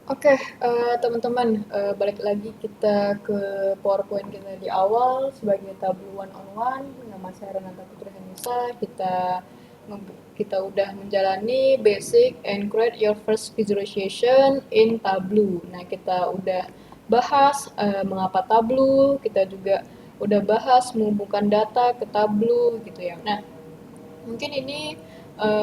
Oke, teman-teman, balik lagi kita ke PowerPoint kita di awal sebagai tableau one on one. Nama saya Renata Putri Hanisa. Kita udah menjalani basic and create your first visualization in Tableau. Nah, kita udah bahas mengapa Tableau, kita juga udah bahas menghubungkan data ke Tableau gitu ya. Nah, mungkin ini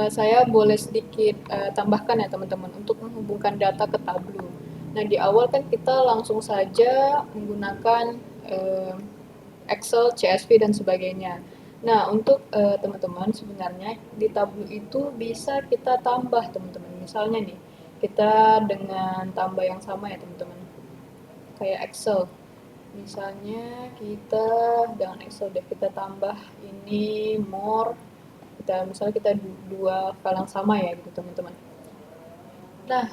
saya boleh sedikit tambahkan ya teman-teman untuk menghubungkan data ke Tableau. Nah, di awal kan kita langsung saja menggunakan uh, Excel, CSV dan sebagainya. Nah, untuk teman-teman sebenarnya di Tableau itu bisa kita tambah teman-teman. Misalnya nih, kita dengan tambah yang sama ya teman-teman. Kayak Excel. Misalnya kita dengan Excel deh kita tambah ini more, kita dua file yang sama ya gitu teman-teman. Nah,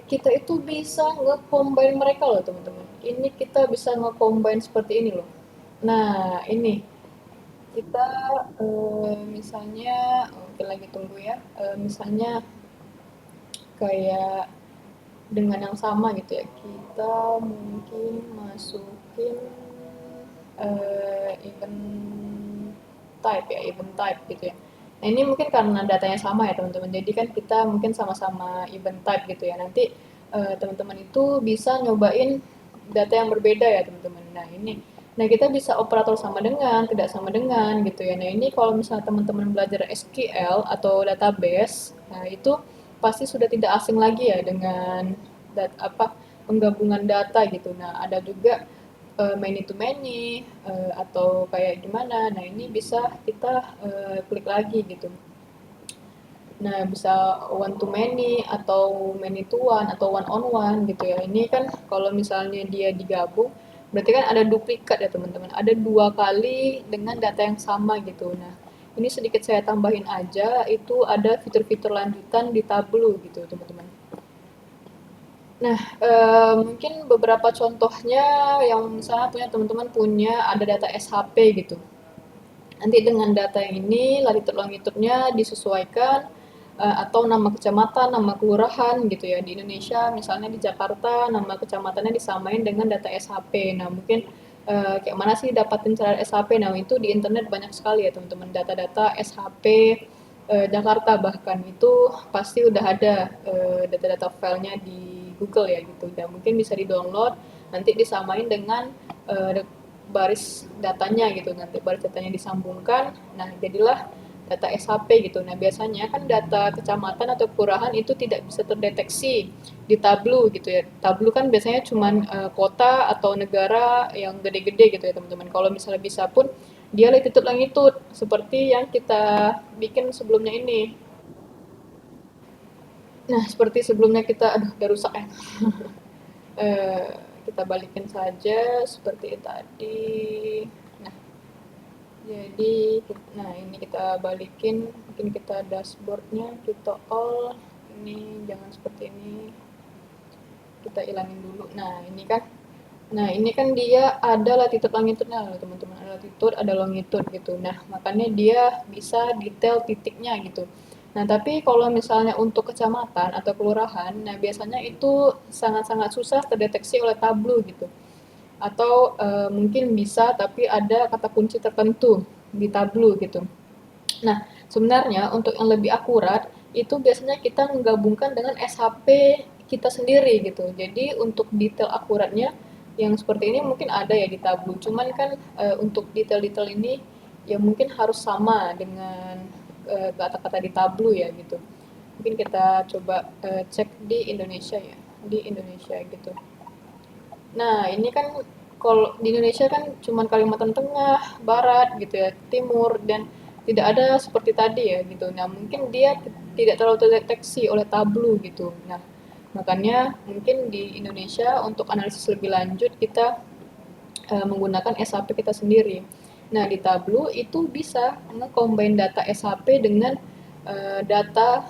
kita itu bisa nge-combine mereka loh teman-teman. Ini kita bisa nge-combine seperti ini loh. Nah, ini kita misalnya, oke lagi tunggu ya. Misalnya kayak dengan yang sama gitu ya. Kita mungkin masukin event type ya, event type gitu ya. Nah, ini mungkin karena datanya sama ya teman-teman. Jadi kan kita mungkin sama-sama event type gitu ya. Nanti teman-teman itu bisa nyobain data yang berbeda ya teman-teman. Nah, ini. Nah, kita bisa operator sama dengan, tidak sama dengan gitu ya. Nah, ini kalau misalnya teman-teman belajar SQL atau database, nah itu pasti sudah tidak asing lagi ya dengan penggabungan data gitu. Nah, ada juga many to many atau kayak gimana. Nah, ini bisa kita klik lagi gitu. Nah, bisa one to many atau many to one atau one on one gitu ya. Ini kan kalau misalnya dia digabung, berarti kan ada duplikat ya teman-teman. Ada dua kali dengan data yang sama gitu. Nah, ini sedikit saya tambahin aja, itu ada fitur-fitur lanjutan di Tableau gitu teman-teman. Nah, mungkin beberapa contohnya yang misalnya teman-teman punya ada data SHP gitu. Nanti dengan data yang ini latitude longitude-nya disesuaikan atau nama kecamatan, nama kelurahan gitu ya. Di Indonesia misalnya di Jakarta nama kecamatannya disamain dengan data SHP. Nah, mungkin kayak mana sih dapatin cara SHP? Nah, itu di internet banyak sekali ya teman-teman data-data SHP Jakarta bahkan itu pasti udah ada data-data filenya di Google ya gitu. Dan mungkin bisa di-download nanti disamain dengan baris datanya gitu. Nanti baris datanya disambungkan, nah jadilah data SHP gitu. Nah, biasanya kan data kecamatan atau kelurahan itu tidak bisa terdeteksi di Tableau gitu ya. Tableau kan biasanya cuma kota atau negara yang gede-gede gitu ya, teman-teman. Kalau misalnya bisa pun dia latitude longitude seperti yang kita bikin sebelumnya ini. Nah, seperti sebelumnya kita aduh udah rusak ya. Eh, kita balikin saja seperti tadi. Nah, jadi, nah ini kita balikin, mungkin kita dashboardnya kita all, ini jangan seperti ini, kita ilangin dulu. Nah ini kan dia ada latitude longitude-nya teman-teman, ada latitude, ada longitude gitu. Nah makanya dia bisa detail titiknya gitu. Nah tapi kalau misalnya untuk kecamatan atau kelurahan, nah biasanya itu sangat-sangat susah terdeteksi oleh Tableau gitu atau mungkin bisa tapi ada kata kunci tertentu di Tableau gitu. Nah, sebenarnya untuk yang lebih akurat itu biasanya kita menggabungkan dengan SHP kita sendiri gitu. Jadi untuk detail akuratnya yang seperti ini mungkin ada ya di Tableau. Cuman kan untuk detail-detail ini ya mungkin harus sama dengan kata-kata di Tableau ya gitu. Mungkin kita coba cek di Indonesia ya, di Indonesia gitu. Nah, ini kan kalau di Indonesia kan cuma Kalimantan Tengah, Barat gitu ya, Timur dan tidak ada seperti tadi ya gitu. Nah, mungkin dia tidak terlalu terdeteksi oleh Tableau gitu. Nah, makanya mungkin di Indonesia untuk analisis lebih lanjut kita menggunakan SAP kita sendiri. Nah, di Tableau itu bisa nge-combine data SAP dengan data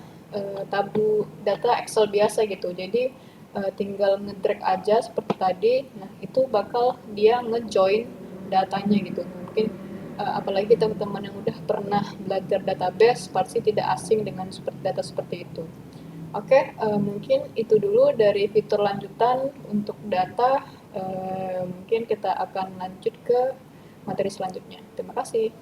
data Excel biasa gitu. Jadi tinggal nge-drag aja seperti tadi. Nah, itu bakal dia nge-join datanya gitu. Mungkin apalagi teman-teman yang udah pernah belajar database pasti tidak asing dengan data seperti itu. Oke, mungkin itu dulu dari fitur lanjutan untuk data. Mungkin kita akan lanjut ke materi selanjutnya. Terima kasih.